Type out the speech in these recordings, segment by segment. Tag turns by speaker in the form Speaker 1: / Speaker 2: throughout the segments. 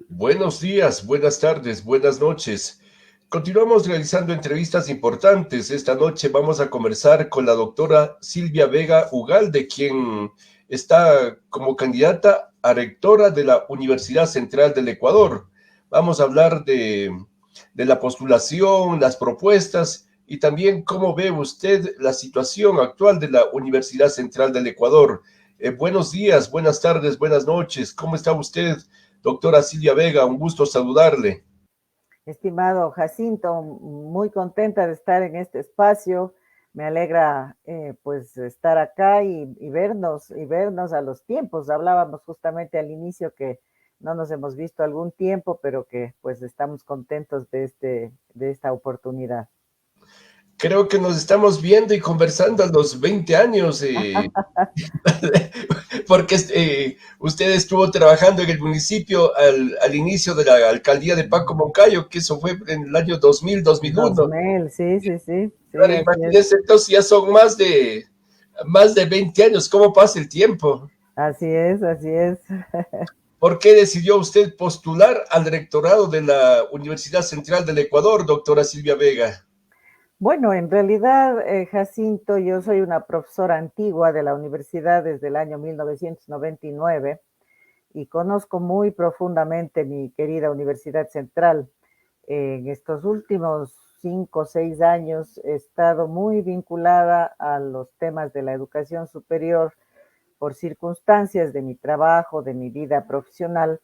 Speaker 1: Buenos días, buenas tardes, buenas noches. Continuamos realizando entrevistas importantes. Esta noche vamos a conversar con la doctora Silvia Vega Ugalde, quien está como candidata a rectora de la Universidad Central del Ecuador. Vamos a hablar de la postulación, las propuestas y también cómo ve usted la situación actual de la Universidad Central del Ecuador. Buenos días, buenas tardes, buenas noches. ¿Cómo está usted? Doctora Silvia Vega, un gusto saludarle.
Speaker 2: Estimado Jacinto, muy contenta de estar en este espacio. Me alegra pues estar acá y vernos a los tiempos. Hablábamos justamente al inicio que no nos hemos visto algún tiempo, pero que pues estamos contentos de esta oportunidad.
Speaker 1: Creo que nos estamos viendo y conversando a los 20 años, porque usted estuvo trabajando en el municipio al inicio de la alcaldía de Paco Moncayo, que eso fue en el año 2000,
Speaker 2: En
Speaker 1: 2001.
Speaker 2: 2000, sí, sí, sí, sí,
Speaker 1: Ahora
Speaker 2: así es.
Speaker 1: imagínense, entonces ya son más de 20 años. ¿Cómo pasa el tiempo?
Speaker 2: Así es, así es.
Speaker 1: ¿Por qué decidió usted postular al rectorado de la Universidad Central del Ecuador, doctora Silvia Vega?
Speaker 2: Bueno, en realidad, Jacinto, yo soy una profesora antigua de la universidad desde el año 1999 y conozco muy profundamente mi querida Universidad Central. En estos últimos 5 o 6 años he estado muy vinculada a los temas de la educación superior por circunstancias de mi trabajo, de mi vida profesional.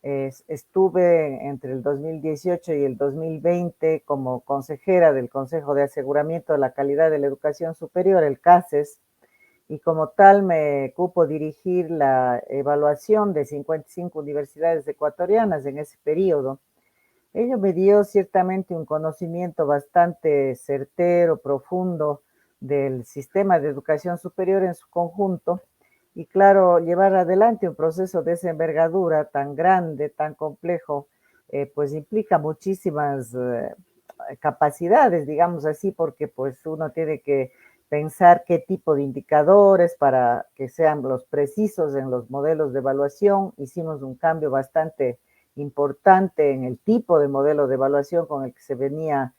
Speaker 2: Estuve entre el 2018 y el 2020 como consejera del Consejo de Aseguramiento de la Calidad de la Educación Superior, el CASES, y como tal me cupo dirigir la evaluación de 55 universidades ecuatorianas en ese periodo. Ello me dio ciertamente un conocimiento bastante certero, profundo del sistema de educación superior en su conjunto y claro, llevar adelante un proceso de esa envergadura tan grande, tan complejo, pues implica muchísimas capacidades, digamos así, porque pues uno tiene que pensar qué tipo de indicadores para que sean los precisos en los modelos de evaluación. Hicimos un cambio bastante importante en el tipo de modelo de evaluación con el que se venía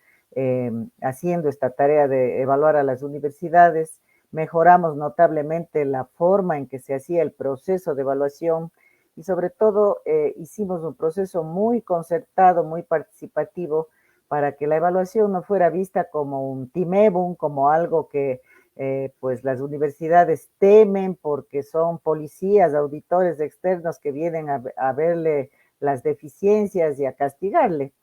Speaker 2: haciendo esta tarea de evaluar a las universidades. Mejoramos notablemente la forma en que se hacía el proceso de evaluación y sobre todo hicimos un proceso muy concertado, muy participativo para que la evaluación no fuera vista como un timebum, como algo que pues las universidades temen porque son policías, auditores externos que vienen a verle las deficiencias y a castigarle.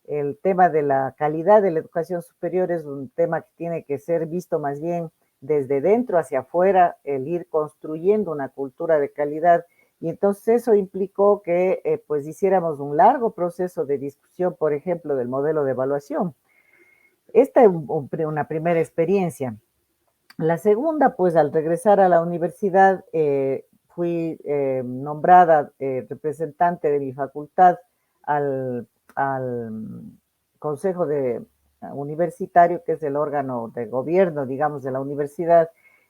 Speaker 2: El tema de la calidad de la educación superior es un tema que tiene que ser visto más bien desde dentro hacia afuera, el ir construyendo una cultura de calidad. Y entonces eso implicó que pues hiciéramos un largo proceso de discusión, por ejemplo, del modelo de evaluación. Esta es una primera experiencia. La segunda, pues al regresar a la universidad, fui nombrada representante de mi facultad al Consejo Universitario, que es el órgano de gobierno, digamos, de la universidad.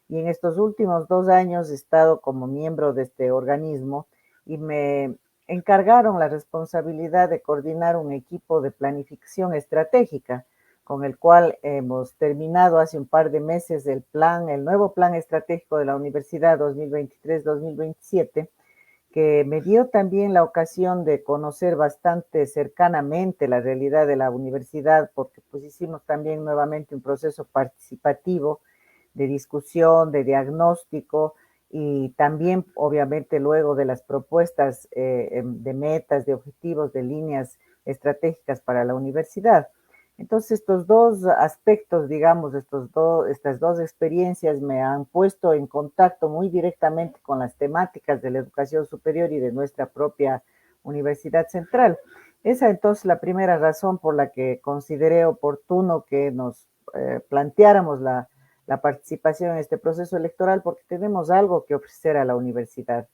Speaker 2: Y en estos últimos 2 años he estado como miembro de este organismo y me encargaron la responsabilidad de coordinar un equipo de planificación estratégica con el cual hemos terminado hace un par de meses el nuevo plan estratégico de la universidad 2023-2027, que me dio también la ocasión de conocer bastante cercanamente la realidad de la universidad, porque pues hicimos también nuevamente un proceso participativo de discusión, de diagnóstico y también obviamente luego de las propuestas de metas, de objetivos, de líneas estratégicas para la universidad. Entonces, estos dos aspectos, digamos, estas dos experiencias me han puesto en contacto muy directamente con las temáticas de la educación superior y de nuestra propia Universidad Central. Esa entonces la primera razón por la que consideré oportuno que nos planteáramos la participación en este proceso electoral, porque tenemos algo que ofrecer a la universidad.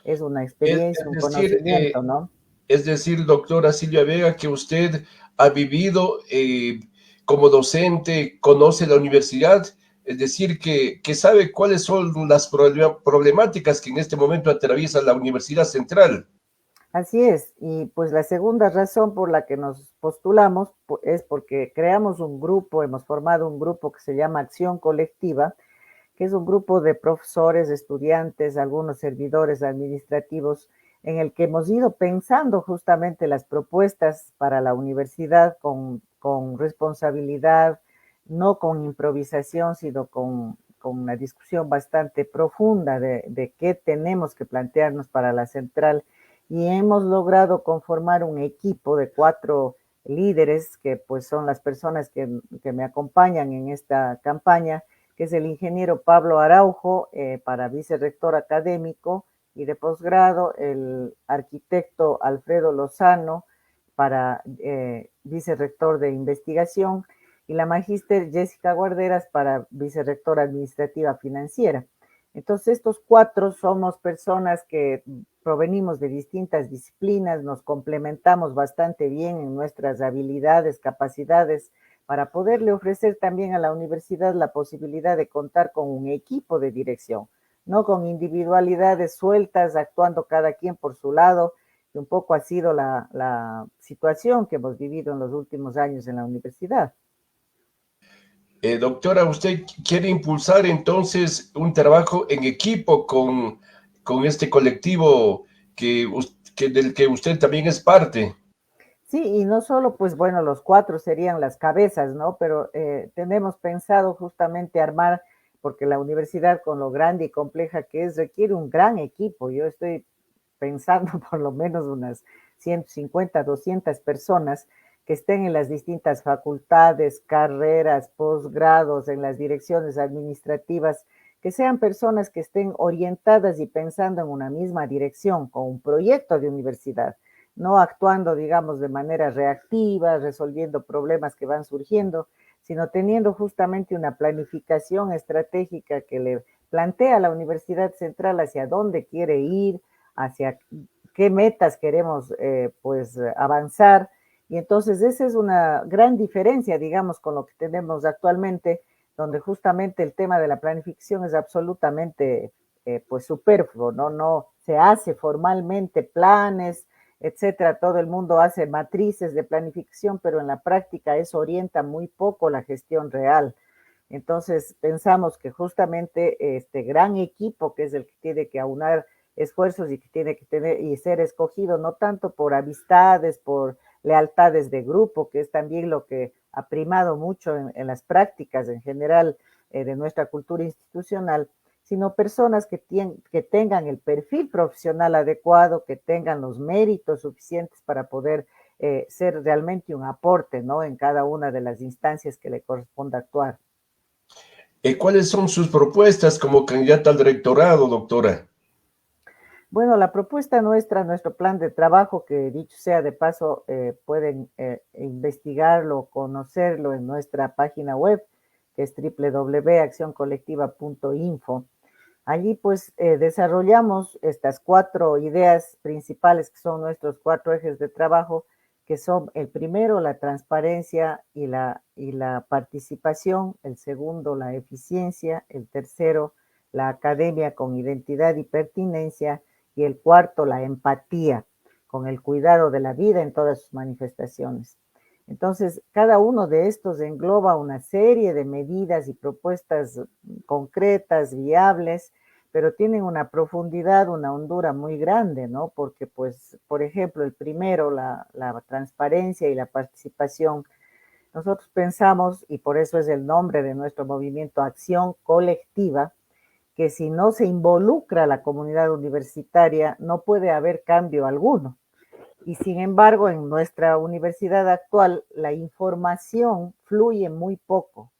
Speaker 2: Es una
Speaker 1: Es,
Speaker 2: experiencia,
Speaker 1: es
Speaker 2: un
Speaker 1: decir,
Speaker 2: conocimiento, ¿no?
Speaker 1: Es decir, doctora Silvia Vega, que usted ha vivido como docente, conoce la universidad, es decir, que sabe cuáles son las problemáticas que en este momento atraviesa la Universidad Central.
Speaker 2: Así es, y pues la segunda razón por la que nos postulamos es porque creamos un grupo, hemos formado un grupo que se llama Acción Colectiva, que es un grupo de profesores, estudiantes, algunos servidores administrativos, en el que hemos ido pensando justamente las propuestas para la universidad con responsabilidad, no con improvisación, sino con una discusión bastante profunda de qué tenemos que plantearnos para la central. Y hemos logrado conformar un equipo de 4 líderes, que pues son las personas que me acompañan en esta campaña, que es el ingeniero Pablo Araujo, para vicerrector académico y de posgrado, el arquitecto Alfredo Lozano para vicerrector de investigación y la magíster Jessica Guarderas para vicerrectora administrativa financiera. Entonces, estos 4 somos personas que provenimos de distintas disciplinas, nos complementamos bastante bien en nuestras habilidades, capacidades, para poderle ofrecer también a la universidad la posibilidad de contar con un equipo de dirección, no con individualidades sueltas, actuando cada quien por su lado, que un poco ha sido la situación que hemos vivido en los últimos años en la universidad.
Speaker 1: Doctora, ¿usted quiere impulsar entonces un trabajo en equipo con este colectivo del que usted también es parte?
Speaker 2: Sí, y no solo, pues bueno, los 4 serían las cabezas, ¿no? Pero tenemos pensado justamente armar, porque la universidad con lo grande y compleja que es, requiere un gran equipo. Yo estoy pensando por lo menos unas 150, 200 personas que estén en las distintas facultades, carreras, posgrados, en las direcciones administrativas, que sean personas que estén orientadas y pensando en una misma dirección, con un proyecto de universidad, no actuando, digamos, de manera reactiva, resolviendo problemas que van surgiendo, sino teniendo justamente una planificación estratégica que le plantea a la Universidad Central hacia dónde quiere ir, hacia qué metas queremos pues avanzar. Y entonces esa es una gran diferencia, digamos, con lo que tenemos actualmente, donde justamente el tema de la planificación es absolutamente pues superfluo, ¿no? No se hace formalmente planes, etcétera. Todo el mundo hace matrices de planificación, pero en la práctica eso orienta muy poco la gestión real. Entonces pensamos que justamente este gran equipo, que es el que tiene que aunar esfuerzos y que tiene que tener y ser escogido no tanto por amistades, por lealtades de grupo, que es también lo que ha primado mucho en las prácticas en general de nuestra cultura institucional, sino personas que tengan el perfil profesional adecuado, que tengan los méritos suficientes para poder ser realmente un aporte, ¿no? En cada una de las instancias que le corresponda actuar.
Speaker 1: ¿Cuáles son sus propuestas como candidata al rectorado, doctora?
Speaker 2: Bueno, la propuesta nuestra, nuestro plan de trabajo, que dicho sea de paso, pueden investigarlo, conocerlo en nuestra página web, que es www.accioncolectiva.info. Allí pues desarrollamos estas 4 ideas principales que son nuestros 4 ejes de trabajo, que son el primero, la transparencia y la participación, el segundo, la eficiencia, el tercero, la academia con identidad y pertinencia, y el cuarto, la empatía, con el cuidado de la vida en todas sus manifestaciones. Entonces, cada uno de estos engloba una serie de medidas y propuestas concretas, viables, pero tienen una profundidad, una hondura muy grande, ¿no? Porque, pues, por ejemplo, el primero, la transparencia y la participación, nosotros pensamos, y por eso es el nombre de nuestro movimiento, Acción Colectiva, que si no se involucra la comunidad universitaria, no puede haber cambio alguno. Y sin embargo, en nuestra universidad actual, la información fluye muy poco.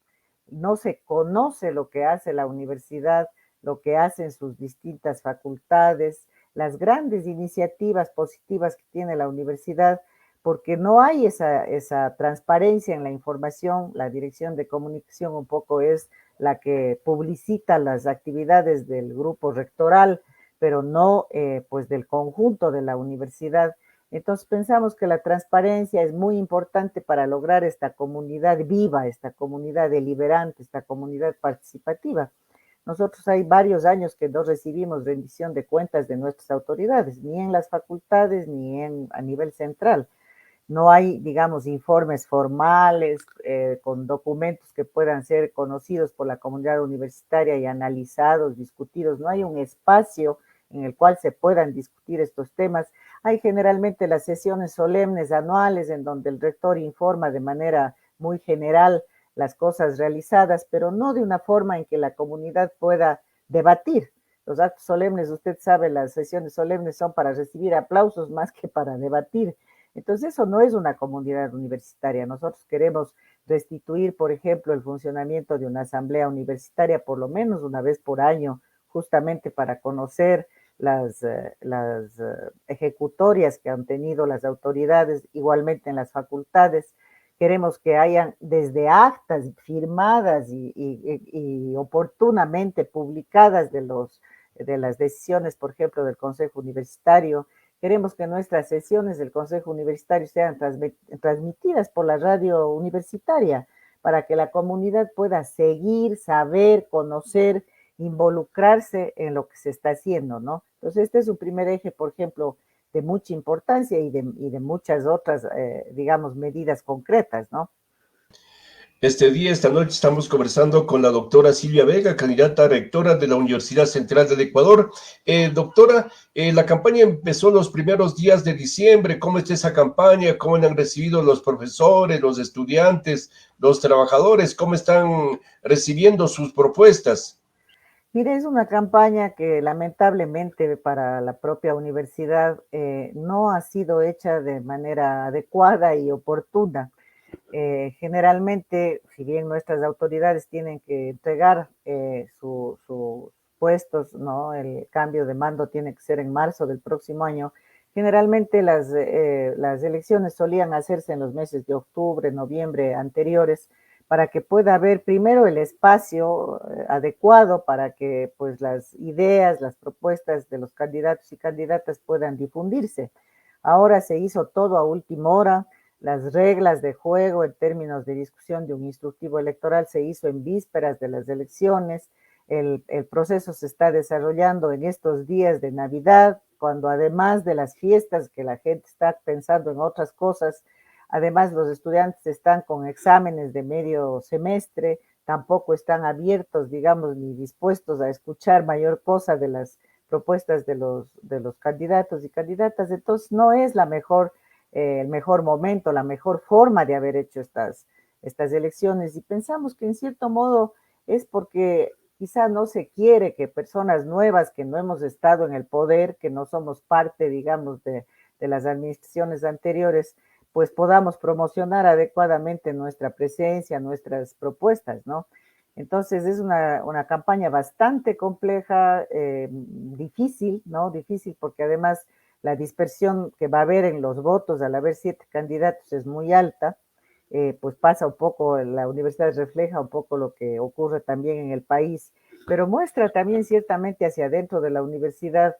Speaker 2: No se conoce lo que hace la universidad, lo que hacen sus distintas facultades, las grandes iniciativas positivas que tiene la universidad, porque no hay esa transparencia en la información. La dirección de comunicación un poco es la que publicita las actividades del grupo rectoral, pero no pues del conjunto de la universidad. Entonces pensamos que la transparencia es muy importante para lograr esta comunidad viva, esta comunidad deliberante, esta comunidad participativa. Nosotros hay varios años que no recibimos rendición de cuentas de nuestras autoridades, ni en las facultades ni a nivel central. No hay, digamos, informes formales con documentos que puedan ser conocidos por la comunidad universitaria y analizados, discutidos. No hay un espacio en el cual se puedan discutir estos temas. Hay generalmente las sesiones solemnes anuales en donde el rector informa de manera muy general las cosas realizadas, pero no de una forma en que la comunidad pueda debatir. Los actos solemnes, usted sabe, las sesiones solemnes son para recibir aplausos más que para debatir. Entonces, eso no es una comunidad universitaria. Nosotros queremos restituir, por ejemplo, el funcionamiento de una asamblea universitaria por lo menos una vez por año, justamente para conocer las ejecutorias que han tenido las autoridades, igualmente en las facultades. Queremos que hayan desde actas firmadas y oportunamente publicadas de las decisiones, por ejemplo, del Consejo Universitario. Queremos que nuestras sesiones del Consejo Universitario sean transmitidas por la radio universitaria para que la comunidad pueda seguir, saber, conocer, involucrarse en lo que se está haciendo, ¿no? Entonces, este es un primer eje, por ejemplo, de mucha importancia y de muchas otras, digamos, medidas concretas, ¿no?
Speaker 1: Este día, esta noche, estamos conversando con la doctora Silvia Vega, candidata a rectora de la Universidad Central del Ecuador. Doctora, la campaña empezó los primeros días de diciembre. ¿Cómo está esa campaña? ¿Cómo la han recibido los profesores, los estudiantes, los trabajadores? ¿Cómo están recibiendo sus propuestas?
Speaker 2: Mire, es una campaña que lamentablemente para la propia universidad no ha sido hecha de manera adecuada y oportuna. Generalmente, si bien nuestras autoridades tienen que entregar sus puestos, ¿no? El cambio de mando tiene que ser en marzo del próximo año. Generalmente las elecciones solían hacerse en los meses de octubre, noviembre anteriores, para que pueda haber primero el espacio adecuado para que pues las ideas, las propuestas de los candidatos y candidatas puedan difundirse. Ahora se hizo todo a última hora. Las reglas de juego en términos de discusión de un instructivo electoral se hizo en vísperas de las elecciones. El proceso se está desarrollando en estos días de Navidad, cuando además de las fiestas que la gente está pensando en otras cosas, además los estudiantes están con exámenes de medio semestre, tampoco están abiertos, digamos, ni dispuestos a escuchar mayor cosa de las propuestas de los candidatos y candidatas. Entonces, no es el mejor momento, la mejor forma de haber hecho estas elecciones. Y pensamos que en cierto modo es porque quizá no se quiere que personas nuevas que no hemos estado en el poder, que no somos parte, digamos, de las administraciones anteriores, pues podamos promocionar adecuadamente nuestra presencia, nuestras propuestas, ¿no? Entonces es una campaña bastante compleja, difícil, ¿no? Difícil porque además la dispersión que va a haber en los votos al haber 7 candidatos es muy alta. Pues pasa un poco, la universidad refleja un poco lo que ocurre también en el país, pero muestra también ciertamente hacia adentro de la universidad,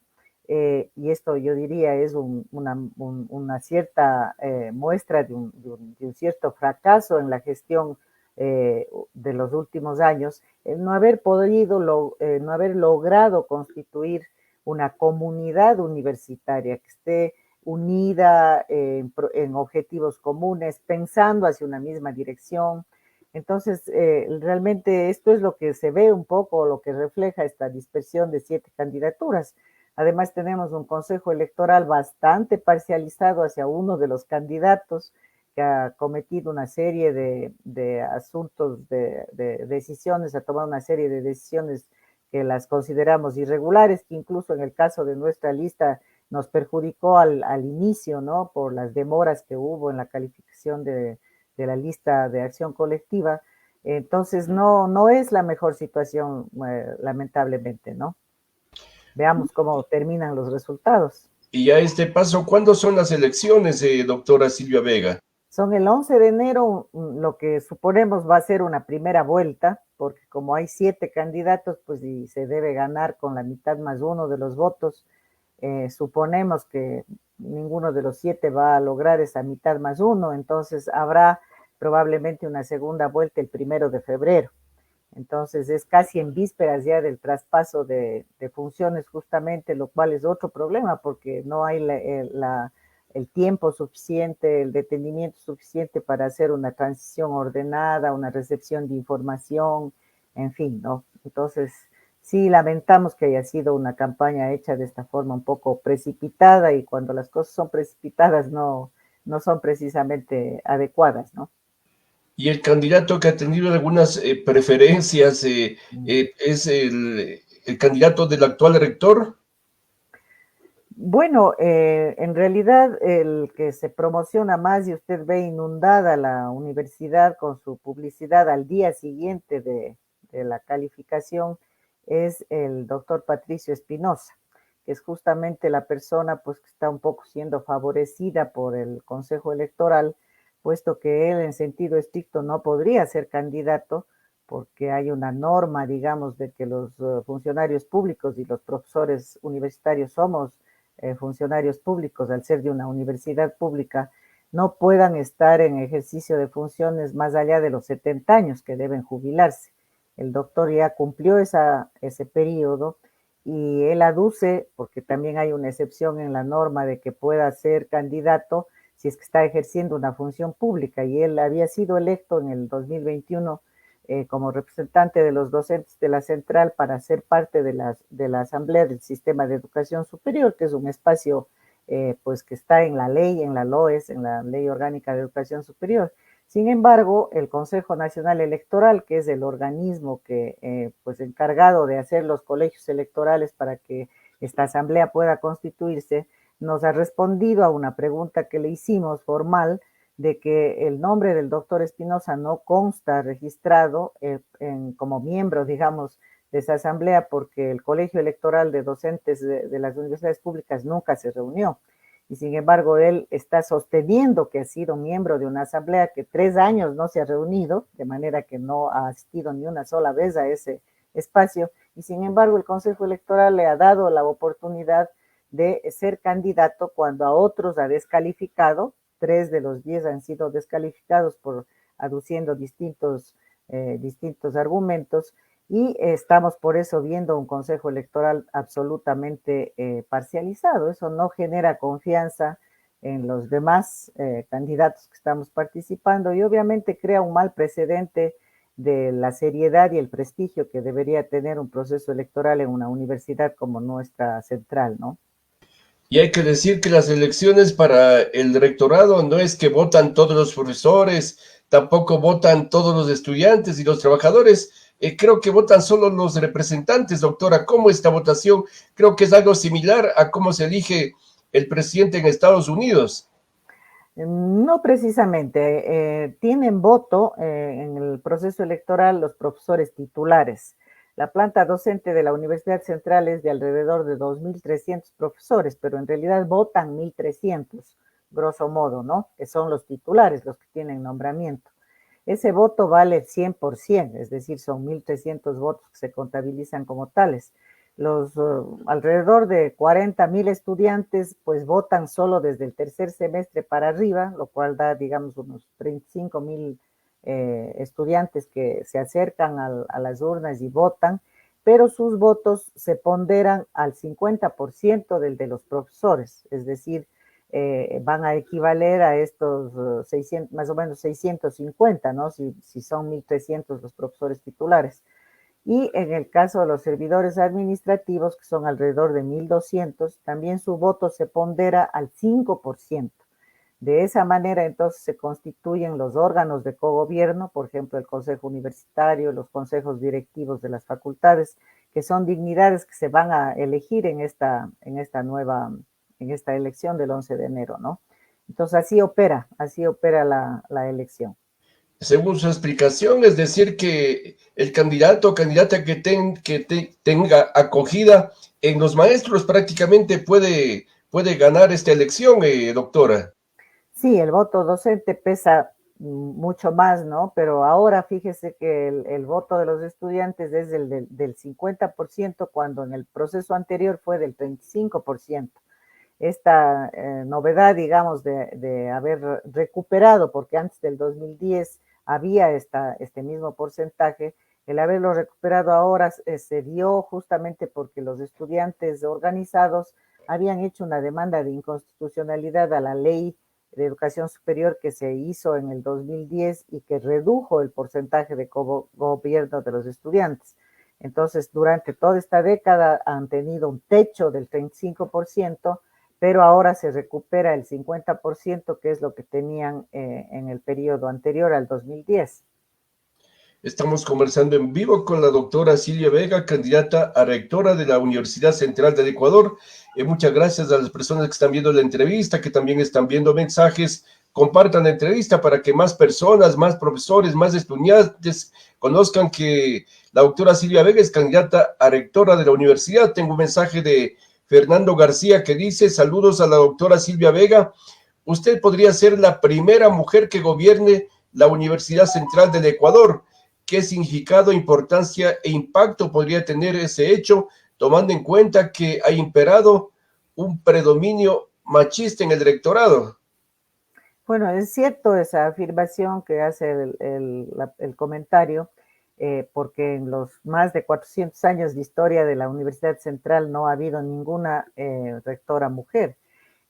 Speaker 2: y esto yo diría es una cierta muestra de un cierto fracaso en la gestión de los últimos años, el no haber podido, no haber logrado constituir una comunidad universitaria que esté unida en objetivos comunes, pensando hacia una misma dirección. Entonces, realmente esto es lo que se ve un poco, lo que refleja esta dispersión de 7 candidaturas. Además, tenemos un consejo electoral bastante parcializado hacia uno de los candidatos que ha cometido una serie de asuntos, de decisiones, ha tomado una serie de decisiones que las consideramos irregulares, que incluso en el caso de nuestra lista nos perjudicó al inicio, ¿no? Por las demoras que hubo en la calificación de la lista de acción colectiva. Entonces, no es la mejor situación, lamentablemente, ¿no? Veamos cómo terminan los resultados.
Speaker 1: Y a este paso, ¿cuándo son las elecciones, doctora Silvia Vega?
Speaker 2: Son el 11 de enero, lo que suponemos va a ser una primera vuelta, porque como hay 7 candidatos, pues y se debe ganar con la mitad más uno de los votos, suponemos que ninguno de los 7 va a lograr esa mitad más uno, entonces habrá probablemente una segunda vuelta el 1 de febrero. Entonces es casi en vísperas ya del traspaso de funciones justamente, lo cual es otro problema porque no hay el tiempo suficiente, el detenimiento suficiente para hacer una transición ordenada, una recepción de información, en fin, ¿no? Entonces, sí, lamentamos que haya sido una campaña hecha de esta forma un poco precipitada y cuando las cosas son precipitadas no son precisamente adecuadas, ¿no?
Speaker 1: Y el candidato que ha tenido algunas preferencias es el candidato del actual rector.
Speaker 2: Bueno, en realidad el que se promociona más y usted ve inundada la universidad con su publicidad al día siguiente de la calificación es el doctor Patricio Espinosa, que es justamente la persona pues que está un poco siendo favorecida por el Consejo Electoral, puesto que él en sentido estricto no podría ser candidato porque hay una norma, digamos, de que los funcionarios públicos y los profesores universitarios somos funcionarios públicos, al ser de una universidad pública, no puedan estar en ejercicio de funciones más allá de los 70 años que deben jubilarse. El doctor ya cumplió ese periodo y él aduce, porque también hay una excepción en la norma de que pueda ser candidato si es que está ejerciendo una función pública y él había sido electo en el 2021 como representante de los docentes de la central para ser parte de la Asamblea del Sistema de Educación Superior, que es un espacio pues que está en la ley, en la LOES, en la Ley Orgánica de Educación Superior. Sin embargo, el Consejo Nacional Electoral, que es el organismo que pues encargado de hacer los colegios electorales para que esta asamblea pueda constituirse, nos ha respondido a una pregunta que le hicimos formal de que el nombre del doctor Espinosa no consta registrado como miembro, digamos, de esa asamblea porque el Colegio Electoral de Docentes de las Universidades Públicas nunca se reunió. Y sin embargo, él está sosteniendo que ha sido miembro de una asamblea que 3 años no se ha reunido, de manera que no ha asistido ni una sola vez a ese espacio. Y sin embargo, el Consejo Electoral le ha dado la oportunidad de ser candidato cuando a otros ha descalificado. 3 de los 10 han sido descalificados por aduciendo distintos argumentos y estamos por eso viendo un consejo electoral absolutamente parcializado. Eso no genera confianza en los demás candidatos que estamos participando y obviamente crea un mal precedente de la seriedad y el prestigio que debería tener un proceso electoral en una universidad como nuestra central, ¿no?
Speaker 1: Y hay que decir que las elecciones para el rectorado no es que votan todos los profesores, tampoco votan todos los estudiantes y los trabajadores. Creo que votan solo los representantes, doctora. ¿Cómo esta votación? Creo que es algo similar a cómo se elige el presidente en Estados Unidos.
Speaker 2: No precisamente, tienen voto en el proceso electoral los profesores titulares. La planta docente de la Universidad Central es de alrededor de 2.300 profesores, pero en realidad votan 1.300, grosso modo, ¿no? Que son los titulares, los que tienen nombramiento. Ese voto vale 100%, es decir, son 1.300 votos que se contabilizan como tales. Los alrededor de 40.000 estudiantes pues votan solo desde el tercer semestre para arriba, lo cual da, digamos, unos 35.000 estudiantes que se acercan a las urnas y votan, pero sus votos se ponderan al 50% del de los profesores, es decir, van a equivaler a estos 600, más o menos 650, ¿no? Si son 1.300 los profesores titulares. Y en el caso de los servidores administrativos, que son alrededor de 1.200, también su voto se pondera al 5%. De esa manera, entonces, se constituyen los órganos de cogobierno, por ejemplo, el Consejo Universitario, los consejos directivos de las facultades, que son dignidades que se van a elegir en esta elección del 11 de enero, ¿no? Entonces, así opera la elección.
Speaker 1: Según su explicación, es decir, que el candidato o candidata tenga acogida en los maestros prácticamente puede ganar esta elección, doctora.
Speaker 2: Sí, el voto docente pesa mucho más, ¿no? Pero ahora fíjese que el voto de los estudiantes es del 50% cuando en el proceso anterior fue del 35%. Esta novedad, digamos, de haber recuperado, porque antes del 2010 había este mismo porcentaje, El haberlo recuperado ahora se dio justamente porque los estudiantes organizados habían hecho una demanda de inconstitucionalidad a la ley de educación superior que se hizo en el 2010 y que redujo el porcentaje de gobierno de los estudiantes. Entonces, durante toda esta década han tenido un techo del 35%, pero ahora se recupera el 50%, que es lo que tenían en el periodo anterior al 2010.
Speaker 1: Estamos conversando en vivo con la doctora Silvia Vega, candidata a rectora de la Universidad Central del Ecuador. Muchas gracias a las personas que están viendo la entrevista, que también están viendo mensajes. Compartan la entrevista para que más personas, más profesores, más estudiantes conozcan que la doctora Silvia Vega es candidata a rectora de la universidad. Tengo un mensaje de Fernando García que dice: saludos a la doctora Silvia Vega. Usted podría ser la primera mujer que gobierne la Universidad Central del Ecuador. ¿Qué significado, importancia e impacto podría tener ese hecho, tomando en cuenta que ha imperado un predominio machista en el rectorado?
Speaker 2: Bueno, es cierto esa afirmación que hace el comentario, porque en los más de 400 años de historia de la Universidad Central no ha habido ninguna rectora mujer.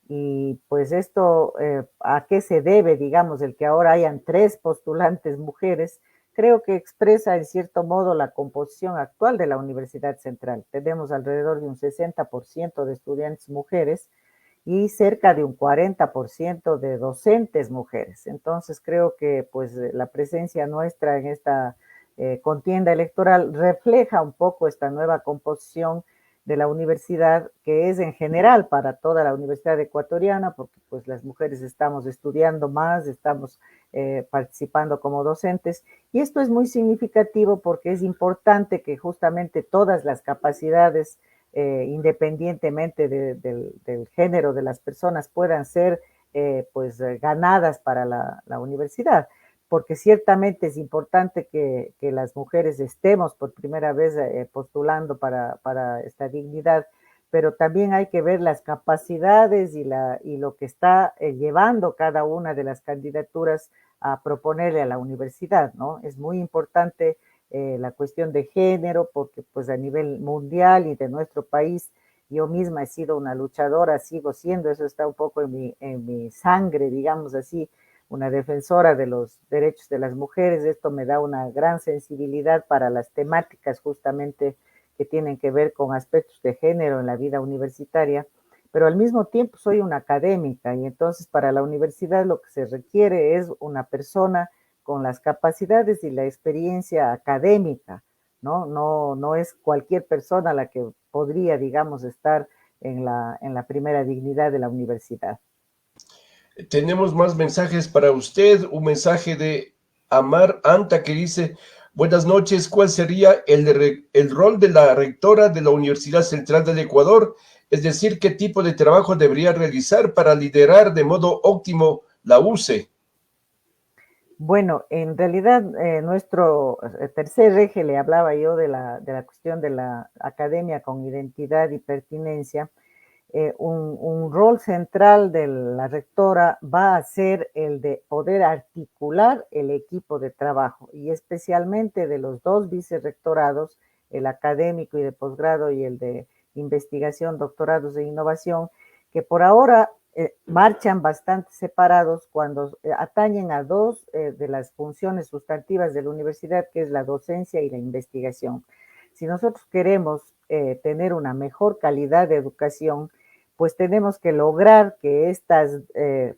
Speaker 2: Y pues esto, ¿a qué se debe, digamos, el que ahora hayan 3 postulantes mujeres? Creo que expresa en cierto modo la composición actual de la Universidad Central. Tenemos alrededor de un 60% de estudiantes mujeres y cerca de un 40% de docentes mujeres. Entonces creo que pues la presencia nuestra en esta contienda electoral refleja un poco esta nueva composición de la universidad, que es en general para toda la universidad ecuatoriana, porque pues las mujeres estamos estudiando más, estamos participando como docentes, y esto es muy significativo porque es importante que justamente todas las capacidades, independientemente del género de las personas, puedan ser ganadas para la universidad, porque ciertamente es importante que las mujeres estemos por primera vez postulando para esta dignidad, pero también hay que ver las capacidades y lo que está llevando cada una de las candidaturas a proponerle a la universidad, ¿no? Es muy importante la cuestión de género, porque pues a nivel mundial y de nuestro país, yo misma he sido una luchadora, sigo siendo, eso está un poco en mi sangre, digamos así, una defensora de los derechos de las mujeres. Esto me da una gran sensibilidad para las temáticas justamente que tienen que ver con aspectos de género en la vida universitaria, pero al mismo tiempo soy una académica y entonces para la universidad lo que se requiere es una persona con las capacidades y la experiencia académica, ¿no? No es cualquier persona la que podría, digamos, estar en la primera dignidad de la universidad.
Speaker 1: Tenemos más mensajes para usted. Un mensaje de Amar Anta que dice: buenas noches, ¿cuál sería el rol de la rectora de la Universidad Central del Ecuador? Es decir, ¿qué tipo de trabajo debería realizar para liderar de modo óptimo la UCE?
Speaker 2: Bueno, en realidad nuestro tercer eje, le hablaba yo de la cuestión de la academia con identidad y pertinencia. Un rol central de la rectora va a ser el de poder articular el equipo de trabajo y especialmente de los 2 vicerrectorados, el académico y de posgrado y el de investigación, doctorados de innovación, que por ahora marchan bastante separados cuando atañen a 2 de las funciones sustantivas de la universidad, que es la docencia y la investigación. Si nosotros queremos tener una mejor calidad de educación, pues tenemos que lograr que estas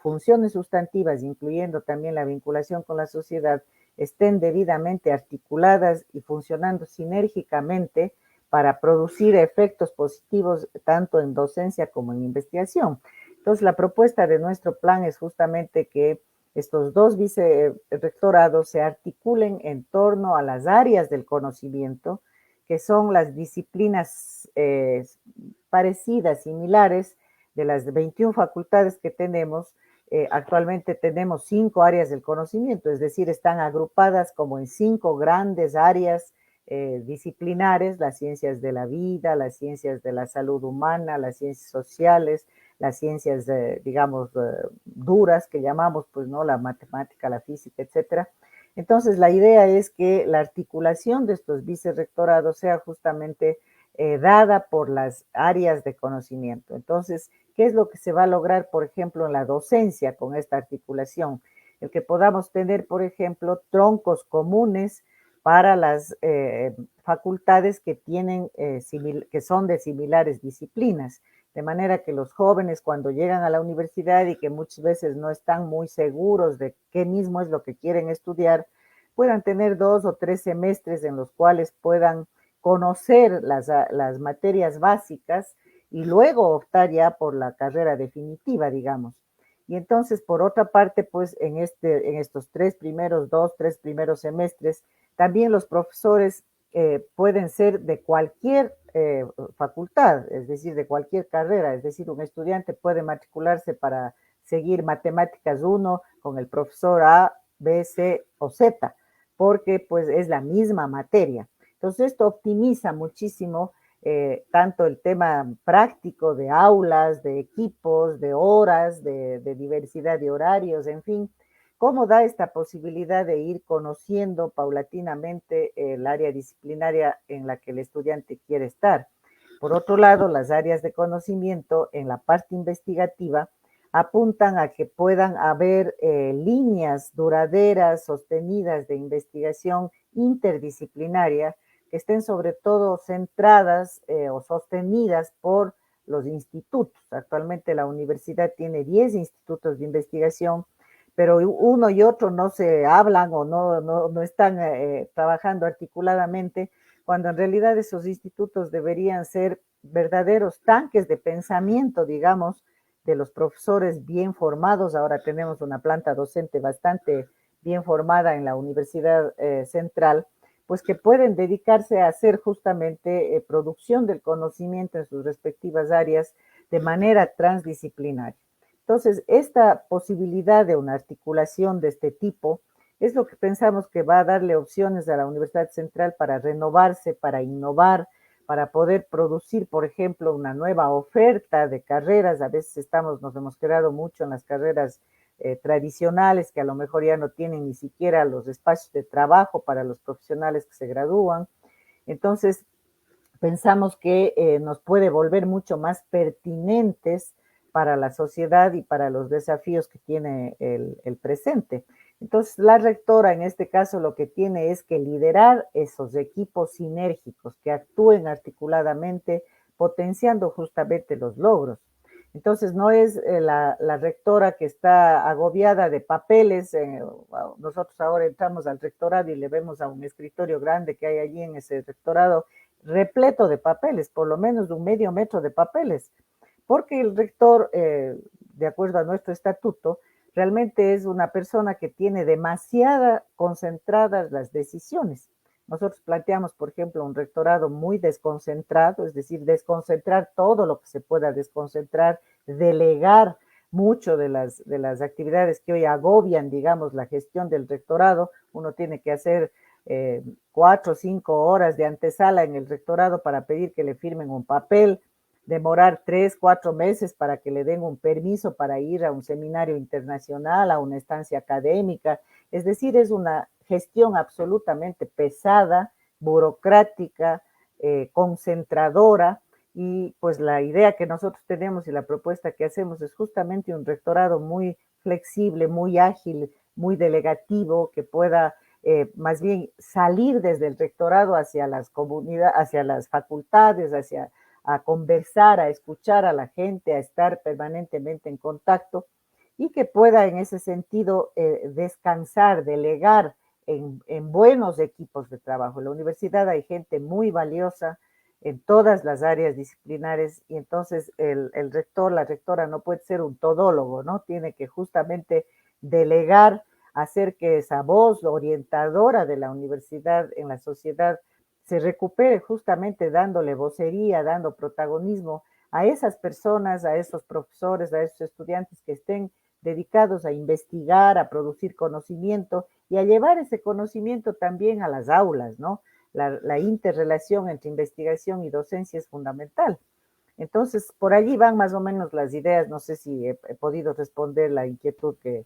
Speaker 2: funciones sustantivas, incluyendo también la vinculación con la sociedad, estén debidamente articuladas y funcionando sinérgicamente para producir efectos positivos tanto en docencia como en investigación. Entonces, la propuesta de nuestro plan es justamente que estos 2 vicerrectorados se articulen en torno a las áreas del conocimiento, que son las disciplinas parecidas, similares, de las 21 facultades que tenemos. Actualmente tenemos 5 áreas del conocimiento, es decir, están agrupadas como en 5 grandes áreas disciplinares: las ciencias de la vida, las ciencias de la salud humana, las ciencias sociales, las ciencias, digamos, duras que llamamos, pues, ¿no? La matemática, la física, etcétera. Entonces, la idea es que la articulación de estos vicerrectorados sea justamente dada por las áreas de conocimiento. Entonces, ¿qué es lo que se va a lograr, por ejemplo, en la docencia con esta articulación? El que podamos tener, por ejemplo, troncos comunes para las facultades que tienen, que son de similares disciplinas, de manera que los jóvenes cuando llegan a la universidad y que muchas veces no están muy seguros de qué mismo es lo que quieren estudiar, puedan tener 2 o 3 semestres en los cuales puedan conocer las materias básicas y luego optar ya por la carrera definitiva, digamos. Y entonces, por otra parte, pues en estos 3 primeros semestres, también los profesores pueden ser de cualquier facultad, es decir, de cualquier carrera, es decir, un estudiante puede matricularse para seguir matemáticas 1 con el profesor A, B, C o Z, porque pues es la misma materia. Entonces esto optimiza muchísimo tanto el tema práctico de aulas, de equipos, de horas, de diversidad de horarios, en fin, cómo da esta posibilidad de ir conociendo paulatinamente el área disciplinaria en la que el estudiante quiere estar. Por otro lado, las áreas de conocimiento en la parte investigativa apuntan a que puedan haber líneas duraderas, sostenidas de investigación interdisciplinaria que estén sobre todo centradas o sostenidas por los institutos. Actualmente la universidad tiene 10 institutos de investigación, pero uno y otro no se hablan o no están trabajando articuladamente, cuando en realidad esos institutos deberían ser verdaderos tanques de pensamiento, digamos, de los profesores bien formados. Ahora tenemos una planta docente bastante bien formada en la Universidad Central, pues que pueden dedicarse a hacer justamente producción del conocimiento en sus respectivas áreas de manera transdisciplinaria. Entonces, esta posibilidad de una articulación de este tipo es lo que pensamos que va a darle opciones a la Universidad Central para renovarse, para innovar, para poder producir, por ejemplo, una nueva oferta de carreras. A veces nos hemos quedado mucho en las carreras tradicionales que a lo mejor ya no tienen ni siquiera los espacios de trabajo para los profesionales que se gradúan. Entonces, pensamos que nos puede volver mucho más pertinentes para la sociedad y para los desafíos que tiene el presente. Entonces, la rectora en este caso lo que tiene es que liderar esos equipos sinérgicos que actúen articuladamente, potenciando justamente los logros. Entonces, no es la rectora que está agobiada de papeles. Nosotros ahora entramos al rectorado y le vemos a un escritorio grande que hay allí en ese rectorado repleto de papeles, por lo menos de 1/2 metro de papeles, porque el rector, de acuerdo a nuestro estatuto, realmente es una persona que tiene demasiada concentradas las decisiones. Nosotros planteamos, por ejemplo, un rectorado muy desconcentrado, es decir, desconcentrar todo lo que se pueda desconcentrar, delegar mucho de las actividades que hoy agobian, digamos, la gestión del rectorado. Uno tiene que hacer 4 o 5 horas de antesala en el rectorado para pedir que le firmen un papel, demorar 3, 4 meses para que le den un permiso para ir a un seminario internacional, a una estancia académica. Es decir, es una gestión absolutamente pesada, burocrática, concentradora, y pues la idea que nosotros tenemos y la propuesta que hacemos es justamente un rectorado muy flexible, muy ágil, muy delegativo, que pueda más bien salir desde el rectorado hacia las comunidades, hacia las facultades, hacia a conversar, a escuchar a la gente, a estar permanentemente en contacto, y que pueda en ese sentido descansar, delegar en buenos equipos de trabajo. En la universidad hay gente muy valiosa en todas las áreas disciplinares, y entonces el rector, la rectora no puede ser un todólogo, ¿no? Tiene que justamente delegar, hacer que esa voz orientadora de la universidad en la sociedad se recupere, justamente dándole vocería, dando protagonismo a esas personas, a esos profesores, a esos estudiantes que estén dedicados a investigar, a producir conocimiento y a llevar ese conocimiento también a las aulas, ¿no? La interrelación entre investigación y docencia es fundamental. Entonces, por allí van más o menos las ideas. No sé si he podido responder la inquietud que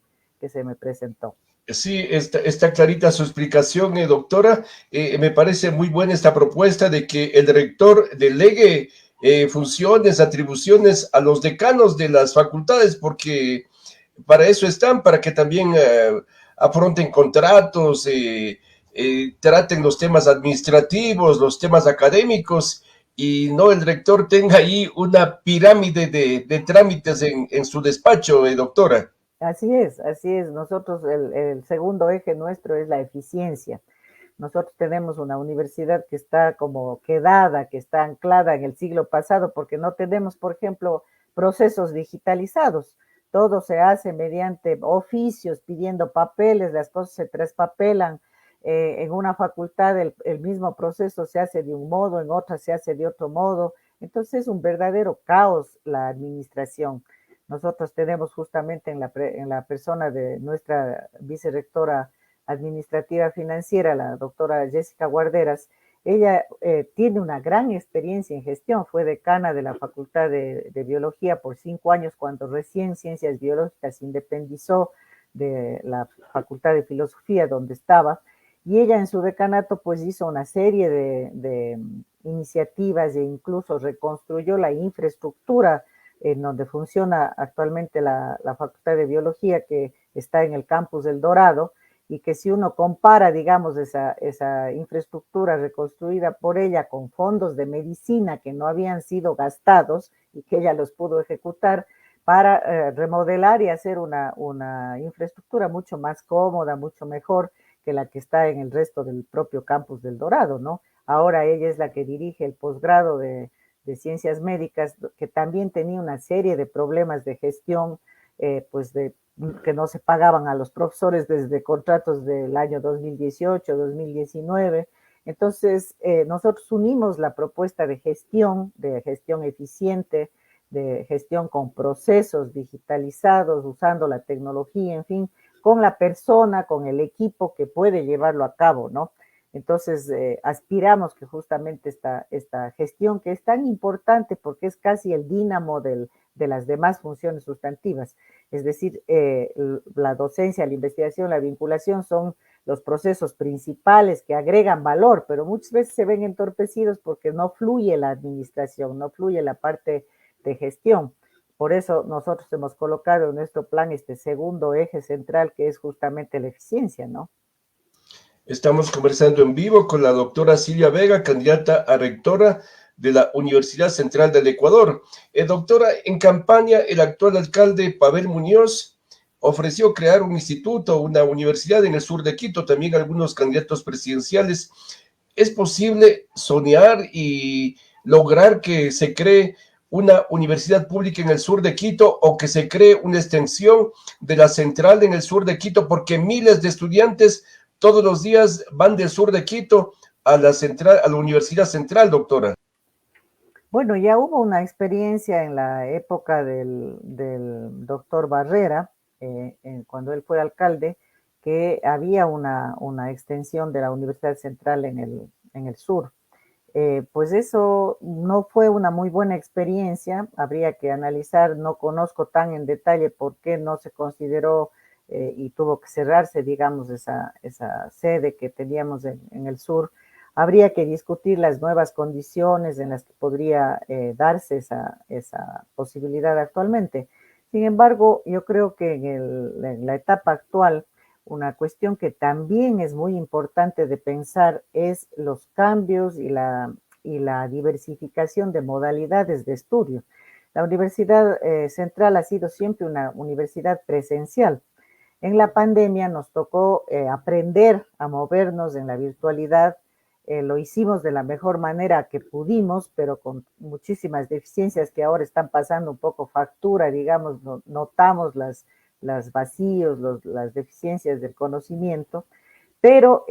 Speaker 2: se me presentó.
Speaker 1: Sí, está clarita su explicación, doctora. Me parece muy buena esta propuesta de que el rector delegue funciones, atribuciones a los decanos de las facultades, porque para eso están, para que también afronten contratos, traten los temas administrativos, los temas académicos, y no el rector tenga ahí una pirámide de trámites en su despacho, doctora.
Speaker 2: Así es, así es. Nosotros, el segundo eje nuestro es la eficiencia. Nosotros tenemos una universidad que está como quedada, que está anclada en el siglo pasado, porque no tenemos, por ejemplo, procesos digitalizados. Todo se hace mediante oficios, pidiendo papeles, las cosas se traspapelan. En una facultad el mismo proceso se hace de un modo, en otra se hace de otro modo. Entonces es un verdadero caos la administración. Nosotros tenemos justamente en la persona de nuestra vicerectora administrativa financiera, la doctora Jessica Guarderas. Ella tiene una gran experiencia en gestión, fue decana de la Facultad de Biología por 5 años cuando recién Ciencias Biológicas independizó de la Facultad de Filosofía donde estaba, y ella en su decanato pues hizo una serie de iniciativas e incluso reconstruyó la infraestructura en donde funciona actualmente la Facultad de Biología, que está en el campus del Dorado, y que si uno compara, digamos, esa infraestructura reconstruida por ella con fondos de medicina que no habían sido gastados y que ella los pudo ejecutar para remodelar y hacer una infraestructura mucho más cómoda, mucho mejor que la que está en el resto del propio campus del Dorado, ¿no? Ahora ella es la que dirige el posgrado de ciencias médicas, que también tenía una serie de problemas de gestión, pues que no se pagaban a los profesores desde contratos del año 2018, 2019. Entonces, nosotros unimos la propuesta de gestión eficiente, de gestión con procesos digitalizados, usando la tecnología, en fin, con la persona, con el equipo que puede llevarlo a cabo, ¿no? Entonces, aspiramos que justamente esta gestión, que es tan importante porque es casi el dínamo de las demás funciones sustantivas, es decir, la docencia, la investigación, la vinculación son los procesos principales que agregan valor, pero muchas veces se ven entorpecidos porque no fluye la administración, no fluye la parte de gestión. Por eso nosotros hemos colocado en nuestro plan este segundo eje central, que es justamente la eficiencia, ¿no?
Speaker 1: Estamos conversando en vivo con la doctora Silvia Vega, candidata a rectora de la Universidad Central del Ecuador. Doctora, en campaña, el actual alcalde Pavel Muñoz ofreció crear un instituto, una universidad en el sur de Quito, también algunos candidatos presidenciales. ¿Es posible soñar y lograr que se cree una universidad pública en el sur de Quito o que se cree una extensión de la central en el sur de Quito? Porque miles de estudiantes todos los días van del sur de Quito a la central, a la Universidad Central, doctora.
Speaker 2: Bueno, ya hubo una experiencia en la época del doctor Barrera, cuando él fue alcalde, que había una extensión de la Universidad Central en el sur. Pues eso no fue una muy buena experiencia, habría que analizar, no conozco tan en detalle por qué no se consideró y tuvo que cerrarse, digamos, esa sede que teníamos en el sur. Habría que discutir las nuevas condiciones en las que podría darse esa posibilidad actualmente. Sin embargo, yo creo que en la etapa actual, una cuestión que también es muy importante de pensar es los cambios y la diversificación de modalidades de estudio. La Universidad Central ha sido siempre una universidad presencial. En la pandemia nos tocó aprender a movernos en la virtualidad. Lo hicimos de la mejor manera que pudimos, pero con muchísimas deficiencias que ahora están pasando un poco factura, digamos, notamos las vacíos, las deficiencias del conocimiento, pero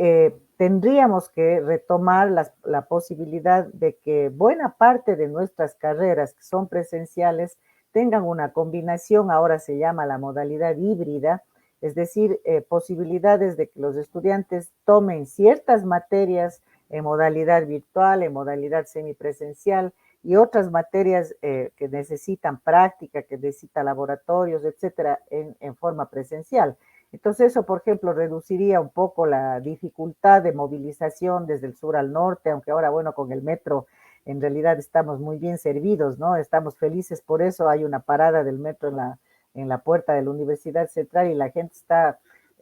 Speaker 2: tendríamos que retomar la posibilidad de que buena parte de nuestras carreras que son presenciales tengan una combinación, ahora se llama la modalidad híbrida, es decir, posibilidades de que los estudiantes tomen ciertas materias en modalidad virtual, en modalidad semipresencial, y otras materias que necesitan práctica, que necesitan laboratorios, etcétera, en forma presencial. Entonces eso, por ejemplo, reduciría un poco la dificultad de movilización desde el sur al norte, aunque ahora, bueno, con el metro en realidad estamos muy bien servidos, ¿no? Estamos felices por eso, hay una parada del metro en la puerta de la Universidad Central y la gente está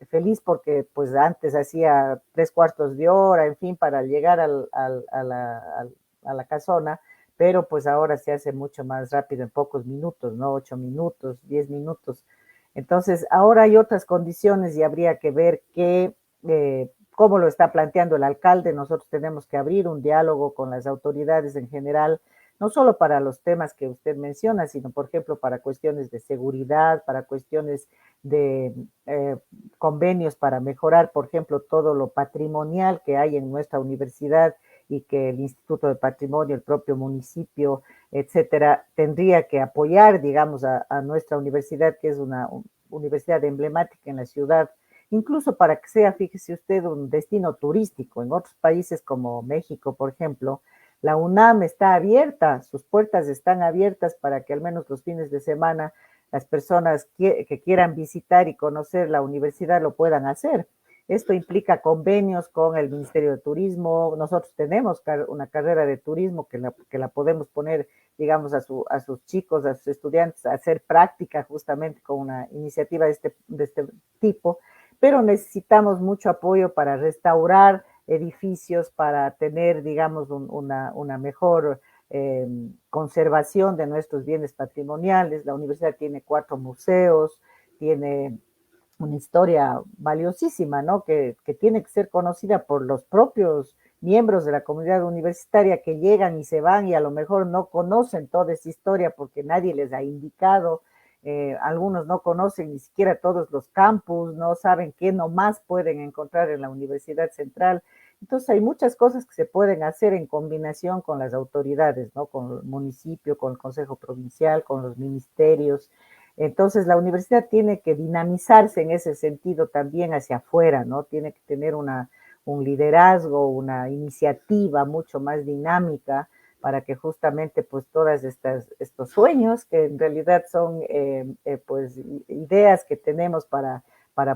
Speaker 2: feliz porque pues antes hacía 3/4 de hora, en fin, para llegar a la casona, pero pues ahora se hace mucho más rápido en pocos minutos, ¿no? 8 minutos, 10 minutos. Entonces, ahora hay otras condiciones y habría que ver cómo lo está planteando el alcalde. Nosotros tenemos que abrir un diálogo con las autoridades en general, no solo para los temas que usted menciona, sino, por ejemplo, para cuestiones de seguridad, para cuestiones de convenios para mejorar, por ejemplo, todo lo patrimonial que hay en nuestra universidad y que el Instituto de Patrimonio, el propio municipio, etcétera, tendría que apoyar, digamos, a nuestra universidad, que es una universidad emblemática en la ciudad, incluso para que sea, fíjese usted, un destino turístico. En otros países como México, por ejemplo, la UNAM está abierta, sus puertas están abiertas para que al menos los fines de semana las personas que quieran visitar y conocer la universidad lo puedan hacer. Esto implica convenios con el Ministerio de Turismo. Nosotros tenemos una carrera de turismo que la podemos poner, digamos, a sus chicos, a sus estudiantes, a hacer práctica justamente con una iniciativa de este tipo, pero necesitamos mucho apoyo para restaurar edificios, para tener, digamos, una mejor conservación de nuestros bienes patrimoniales. La universidad tiene 4 museos, tiene una historia valiosísima, ¿no? Que tiene que ser conocida por los propios miembros de la comunidad universitaria que llegan y se van y a lo mejor no conocen toda esa historia porque nadie les ha indicado. Algunos no conocen ni siquiera todos los campus, no saben qué nomás pueden encontrar en la Universidad Central. Entonces hay muchas cosas que se pueden hacer en combinación con las autoridades, ¿no? Con el municipio, con el Consejo Provincial, con los ministerios. Entonces, la universidad tiene que dinamizarse en ese sentido también hacia afuera, ¿no? Tiene que tener un liderazgo, una iniciativa mucho más dinámica para que justamente pues todas estos sueños, que en realidad son pues ideas que tenemos para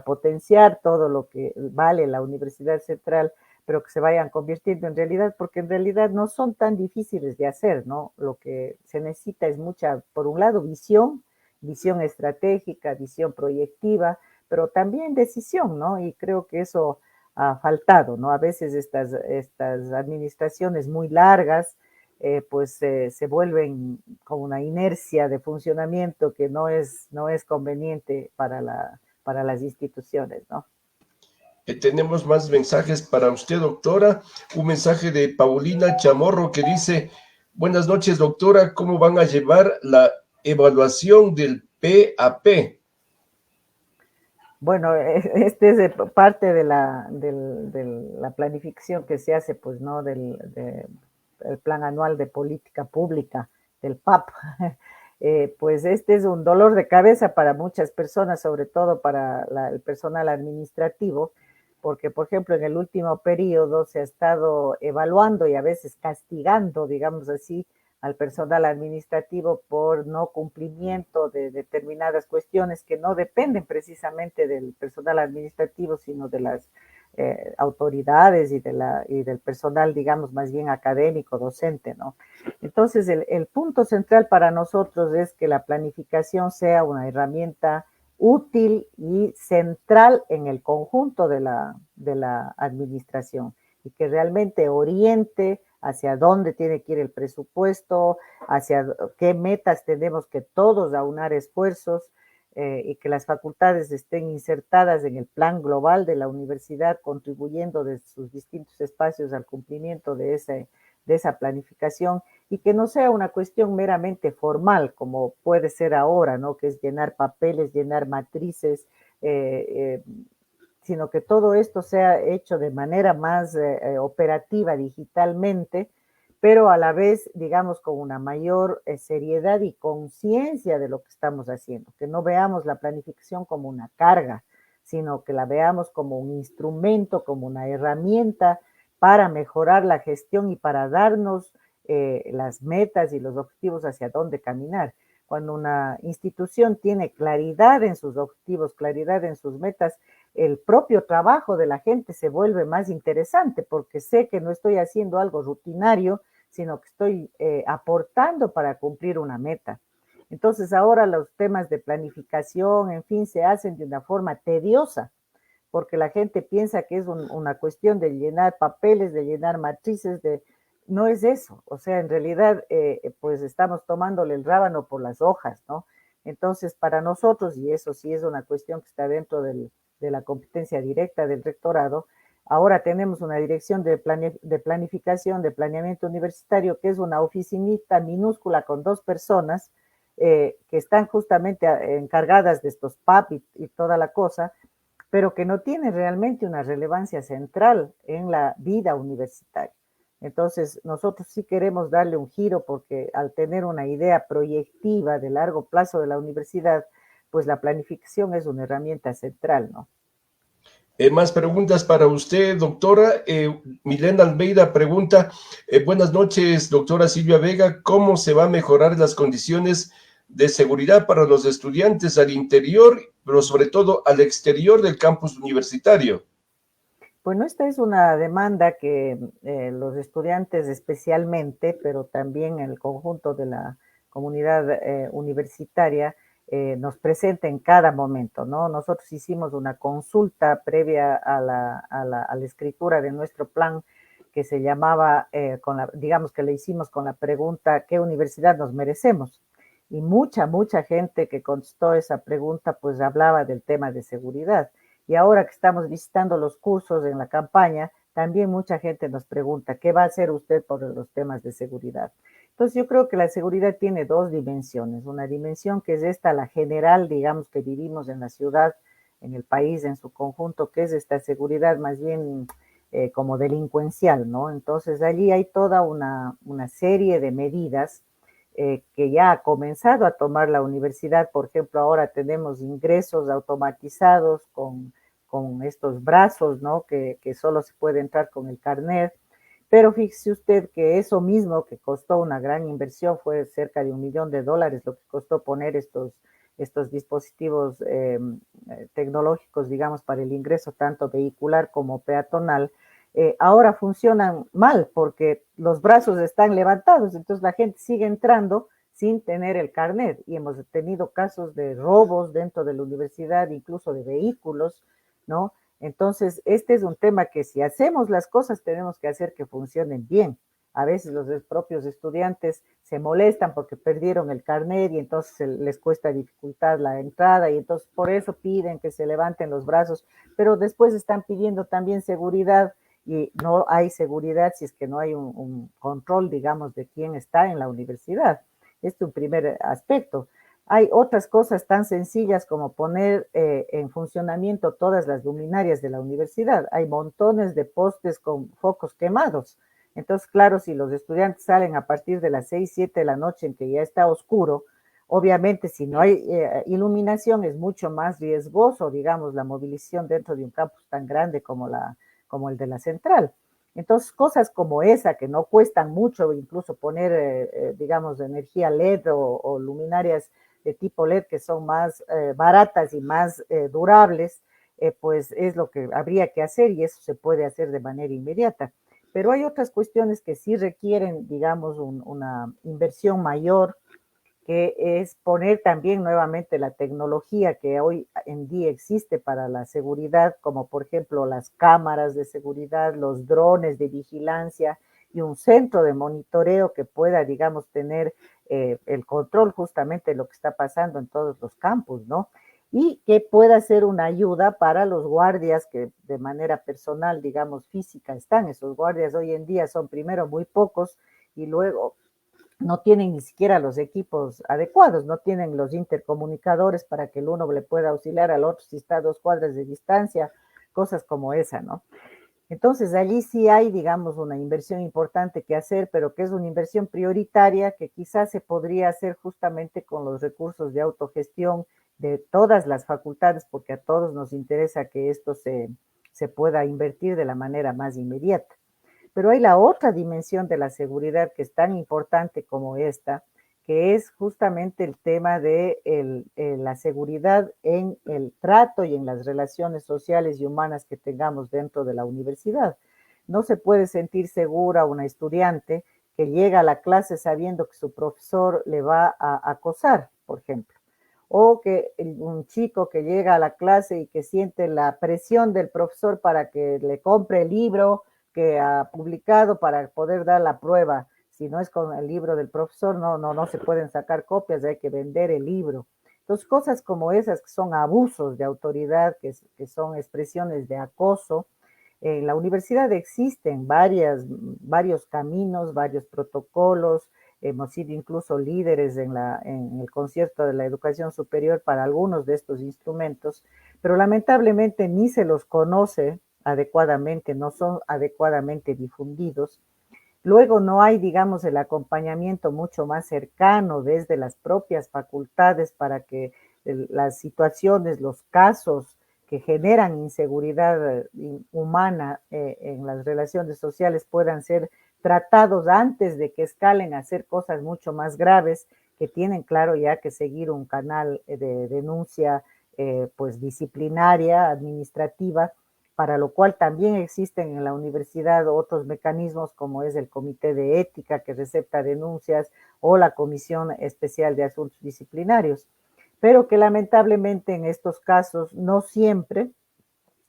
Speaker 2: potenciar todo lo que vale la Universidad Central, pero que se vayan convirtiendo en realidad, porque en realidad no son tan difíciles de hacer, ¿no? Lo que se necesita es mucha, por un lado, visión estratégica, visión proyectiva, pero también decisión, ¿no? Y creo que eso ha faltado, ¿no? A veces estas administraciones muy largas, pues se vuelven con una inercia de funcionamiento que no es conveniente para las instituciones, ¿no?
Speaker 1: Tenemos más mensajes para usted, doctora. Un mensaje de Paulina Chamorro que dice: buenas noches, doctora, ¿cómo van a llevar la evaluación del PAP?
Speaker 2: Bueno, este es parte de la planificación que se hace, pues, ¿no? El Plan Anual de Política Pública, del PAP. Pues este es un dolor de cabeza para muchas personas, sobre todo para el personal administrativo, porque, por ejemplo, en el último periodo se ha estado evaluando y a veces castigando, digamos así, al personal administrativo por no cumplimiento de determinadas cuestiones que no dependen precisamente del personal administrativo, sino de las autoridades y del personal, digamos, más bien académico, docente, ¿no? Entonces, el punto central para nosotros es que la planificación sea una herramienta útil y central en el conjunto de la administración y que realmente oriente hacia dónde tiene que ir el presupuesto, hacia qué metas tenemos que todos aunar esfuerzos y que las facultades estén insertadas en el plan global de la universidad, contribuyendo de sus distintos espacios al cumplimiento de esa planificación y que no sea una cuestión meramente formal, como puede ser ahora, ¿no? Que es llenar papeles, llenar matrices, eh, sino que todo esto sea hecho de manera más operativa digitalmente, pero a la vez, digamos, con una mayor seriedad y conciencia de lo que estamos haciendo, que no veamos la planificación como una carga, sino que la veamos como un instrumento, como una herramienta para mejorar la gestión y para darnos las metas y los objetivos hacia dónde caminar. Cuando una institución tiene claridad en sus objetivos, claridad en sus metas, el propio trabajo de la gente se vuelve más interesante porque sé que no estoy haciendo algo rutinario, sino que estoy aportando para cumplir una meta. Entonces ahora los temas de planificación, en fin, se hacen de una forma tediosa, porque la gente piensa que es una cuestión de llenar papeles, de llenar matrices, no es eso. O sea, en realidad, pues estamos tomándole el rábano por las hojas, ¿no? Entonces, para nosotros, y eso sí es una cuestión que está dentro de la competencia directa del rectorado, ahora tenemos una dirección de planificación, de planeamiento universitario, que es una oficinita minúscula con 2 personas que están justamente encargadas de estos PAP y toda la cosa, pero que no tiene realmente una relevancia central en la vida universitaria. Entonces, nosotros sí queremos darle un giro porque al tener una idea proyectiva de largo plazo de la universidad, pues la planificación es una herramienta central, ¿no?
Speaker 1: Más preguntas para usted, doctora. Milena Almeida pregunta, buenas noches, doctora Silvia Vega, ¿cómo se va a mejorar las condiciones de seguridad para los estudiantes al interior, pero sobre todo al exterior del campus universitario?
Speaker 2: Bueno, esta es una demanda que los estudiantes especialmente, pero también el conjunto de la comunidad universitaria nos presenta en cada momento, ¿no? Nosotros hicimos una consulta previa a la escritura de nuestro plan que se llamaba, digamos que le hicimos con la pregunta, ¿qué universidad nos merecemos? Y mucha gente que contestó esa pregunta, pues hablaba del tema de seguridad. Y ahora que estamos visitando los cursos en la campaña, también mucha gente nos pregunta, ¿qué va a hacer usted por los temas de seguridad? Entonces yo creo que la seguridad tiene 2 dimensiones. Una dimensión que es esta, la general, digamos, que vivimos en la ciudad, en el país en su conjunto, que es esta seguridad más bien como delincuencial, ¿no? Entonces allí hay toda una serie de medidas que ya ha comenzado a tomar la universidad. Por ejemplo, ahora tenemos ingresos automatizados con estos brazos, ¿no? Que solo se puede entrar con el carnet. Pero fíjese usted que eso mismo que costó una gran inversión, fue cerca de $1 millón lo que costó poner estos dispositivos tecnológicos, digamos, para el ingreso tanto vehicular como peatonal, ahora funcionan mal porque los brazos están levantados, entonces la gente sigue entrando sin tener el carnet y hemos tenido casos de robos dentro de la universidad, incluso de vehículos, ¿no? Entonces, este es un tema que si hacemos las cosas tenemos que hacer que funcionen bien. A veces los propios estudiantes se molestan porque perdieron el carnet y entonces les cuesta dificultad la entrada y entonces por eso piden que se levanten los brazos, pero después están pidiendo también seguridad y no hay seguridad si es que no hay un control, digamos, de quién está en la universidad. Este es un primer aspecto. Hay otras cosas tan sencillas como poner en funcionamiento todas las luminarias de la universidad. Hay montones de postes con focos quemados. Entonces, claro, si los estudiantes salen a partir de las 6, 7 de la noche en que ya está oscuro, obviamente si no hay iluminación es mucho más riesgoso, digamos, la movilización dentro de un campus tan grande como el de la central. Entonces, cosas como esa que no cuestan mucho, incluso poner, digamos, energía LED o luminarias de tipo LED que son más baratas y más durables, pues es lo que habría que hacer y eso se puede hacer de manera inmediata. Pero hay otras cuestiones que sí requieren, digamos, una inversión mayor, que es poner también nuevamente la tecnología que hoy en día existe para la seguridad, como por ejemplo las cámaras de seguridad, los drones de vigilancia y un centro de monitoreo que pueda, digamos, tener el control justamente de lo que está pasando en todos los campus, ¿no? Y que pueda ser una ayuda para los guardias que de manera personal, digamos, física están. Esos guardias hoy en día son primero muy pocos y luego no tienen ni siquiera los equipos adecuados, no tienen los intercomunicadores para que el uno le pueda auxiliar al otro si está a 2 cuadras de distancia, cosas como esa, ¿no? Entonces, allí sí hay, digamos, una inversión importante que hacer, pero que es una inversión prioritaria que quizás se podría hacer justamente con los recursos de autogestión de todas las facultades, porque a todos nos interesa que esto se pueda invertir de la manera más inmediata. Pero hay la otra dimensión de la seguridad que es tan importante como esta, que es justamente el tema de la seguridad en el trato y en las relaciones sociales y humanas que tengamos dentro de la universidad. No se puede sentir segura una estudiante que llega a la clase sabiendo que su profesor le va a acosar, por ejemplo, o que un chico que llega a la clase y que siente la presión del profesor para que le compre el libro que ha publicado para poder dar la prueba. Si no es con el libro del profesor, no se pueden sacar copias, hay que vender el libro. Entonces, cosas como esas que son abusos de autoridad, que son expresiones de acoso. En la universidad existen varios caminos, varios protocolos, hemos sido incluso líderes en el concierto de la educación superior para algunos de estos instrumentos, pero lamentablemente ni se los conoce adecuadamente, no son adecuadamente difundidos. Luego no hay, digamos, el acompañamiento mucho más cercano desde las propias facultades para que las situaciones, los casos que generan inseguridad humana en las relaciones sociales puedan ser tratados antes de que escalen a ser cosas mucho más graves que tienen, claro, ya que seguir un canal de denuncia pues disciplinaria, administrativa, para lo cual también existen en la universidad otros mecanismos como es el comité de ética que recepta denuncias o la comisión especial de asuntos disciplinarios, pero que lamentablemente en estos casos no siempre,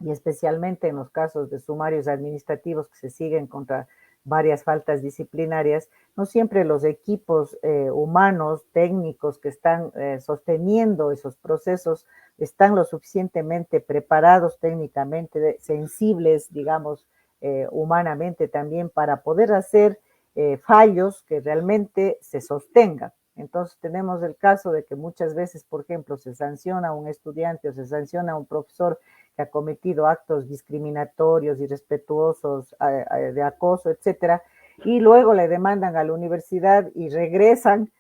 Speaker 2: y especialmente en los casos de sumarios administrativos que se siguen contra varias faltas disciplinarias, no siempre los equipos humanos, técnicos que están sosteniendo esos procesos están lo suficientemente preparados técnicamente, sensibles, digamos, humanamente también para poder hacer fallos que realmente se sostengan. Entonces tenemos el caso de que muchas veces, por ejemplo, se sanciona a un estudiante o se sanciona a un profesor que ha cometido actos discriminatorios, irrespetuosos, de acoso, etcétera, y luego le demandan a la universidad y regresan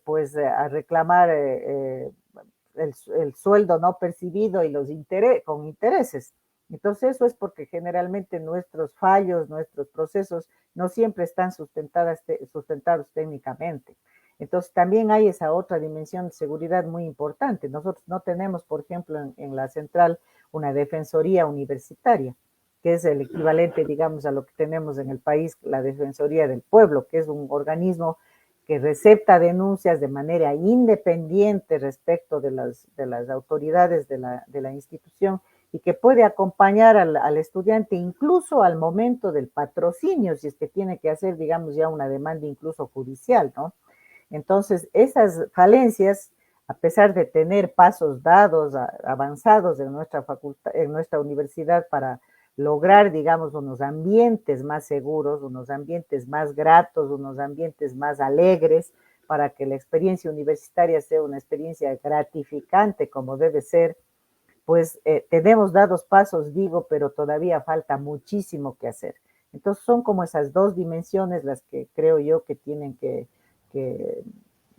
Speaker 2: pues a reclamar el sueldo no percibido y con intereses. Entonces eso es porque generalmente nuestros fallos, nuestros procesos no siempre están sustentados técnicamente. Entonces también hay esa otra dimensión de seguridad muy importante. Nosotros no tenemos, por ejemplo, en la central una defensoría universitaria, que es el equivalente, digamos, a lo que tenemos en el país, la Defensoría del Pueblo, que es un organismo que recepta denuncias de manera independiente respecto de las autoridades de la institución y que puede acompañar al estudiante incluso al momento del patrocinio, si es que tiene que hacer, digamos, ya una demanda incluso judicial, ¿no? Entonces, esas falencias, a pesar de tener pasos dados, avanzados en nuestra facultad, en nuestra universidad para lograr, digamos, unos ambientes más seguros, unos ambientes más gratos, unos ambientes más alegres, para que la experiencia universitaria sea una experiencia gratificante como debe ser, pues tenemos dados pasos, digo, pero todavía falta muchísimo que hacer. Entonces son como esas dos dimensiones las que creo yo que tienen que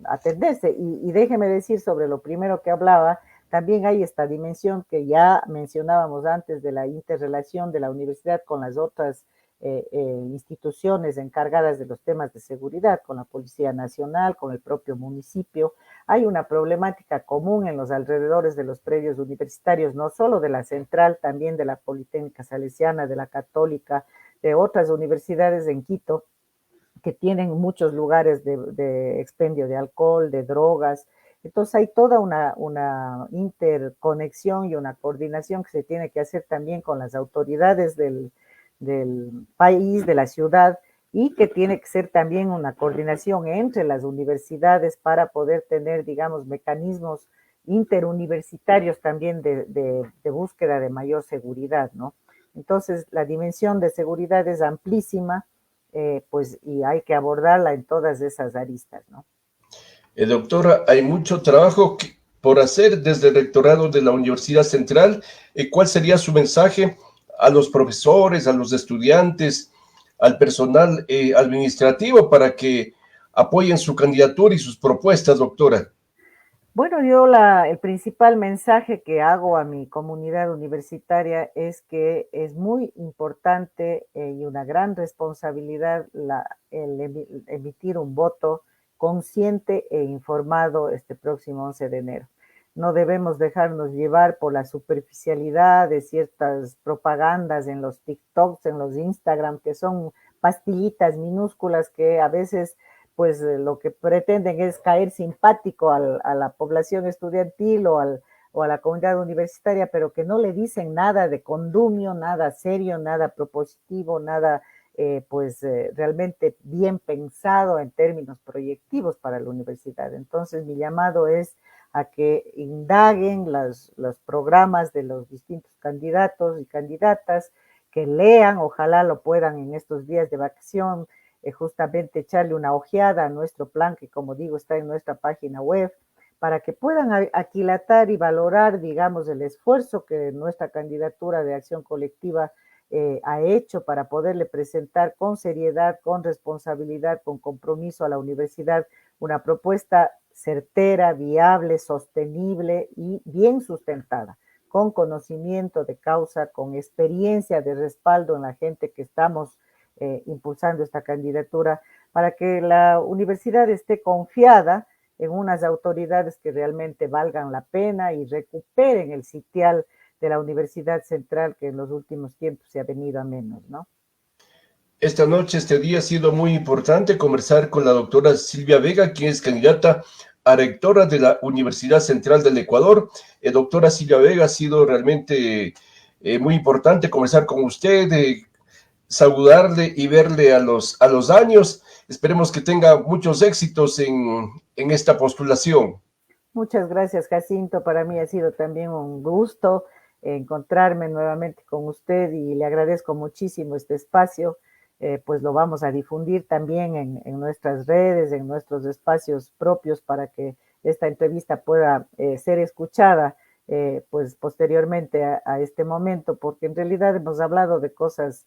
Speaker 2: atenderse. Y déjeme decir sobre lo primero que hablaba, también hay esta dimensión que ya mencionábamos antes de la interrelación de la universidad con las otras instituciones encargadas de los temas de seguridad, con la Policía Nacional, con el propio municipio. Hay una problemática común en los alrededores de los predios universitarios, no solo de la central, también de la Politécnica Salesiana, de la Católica, de otras universidades en Quito, que tienen muchos lugares de expendio de alcohol, de drogas. Entonces hay toda una interconexión y una coordinación que se tiene que hacer también con las autoridades del país, de la ciudad, y que tiene que ser también una coordinación entre las universidades para poder tener, digamos, mecanismos interuniversitarios también de búsqueda de mayor seguridad, ¿no? Entonces, la dimensión de seguridad es amplísima, pues, y hay que abordarla en todas esas aristas, ¿no?
Speaker 1: Doctora, hay mucho trabajo por hacer desde el rectorado de la Universidad Central. ¿Cuál sería su mensaje a los profesores, a los estudiantes, al personal administrativo para que apoyen su candidatura y sus propuestas, doctora?
Speaker 2: Bueno, el principal mensaje que hago a mi comunidad universitaria es que es muy importante y una gran responsabilidad el emitir un voto consciente e informado este próximo 11 de enero. No debemos dejarnos llevar por la superficialidad de ciertas propagandas en los TikToks, en los Instagram, que son pastillitas minúsculas que a veces pues lo que pretenden es caer simpático a la población estudiantil o a la comunidad universitaria, pero que no le dicen nada de condumio, nada serio, nada propositivo, nada realmente bien pensado en términos proyectivos para la universidad. Entonces, mi llamado es a que indaguen los programas de los distintos candidatos y candidatas, que lean, ojalá lo puedan en estos días de vacación, justamente echarle una ojeada a nuestro plan, que como digo está en nuestra página web, para que puedan aquilatar y valorar, digamos, el esfuerzo que nuestra candidatura de acción colectiva ha hecho para poderle presentar con seriedad, con responsabilidad, con compromiso a la universidad una propuesta certera, viable, sostenible y bien sustentada, con conocimiento de causa, con experiencia de respaldo en la gente que estamos impulsando esta candidatura, para que la universidad esté confiada en unas autoridades que realmente valgan la pena y recuperen el sitial de la Universidad Central, que en los últimos tiempos se ha venido a menos, ¿no?
Speaker 1: Esta noche, este día ha sido muy importante conversar con la doctora Silvia Vega, quien es candidata a rectora de la Universidad Central del Ecuador. Doctora Silvia Vega, ha sido realmente muy importante conversar con usted, saludarle y verle a los años. Esperemos que tenga muchos éxitos en esta postulación.
Speaker 2: Muchas gracias, Jacinto. Para mí ha sido también un gusto encontrarme nuevamente con usted y le agradezco muchísimo este espacio. Pues lo vamos a difundir también en nuestras redes, en nuestros espacios propios para que esta entrevista pueda ser escuchada pues posteriormente a este momento, porque en realidad hemos hablado de cosas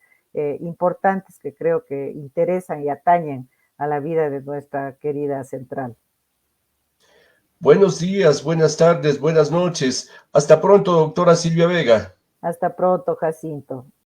Speaker 2: importantes que creo que interesan y atañen a la vida de nuestra querida central.
Speaker 1: Buenos días, buenas tardes, buenas noches. Hasta pronto, doctora Silvia Vega.
Speaker 2: Hasta pronto, Jacinto.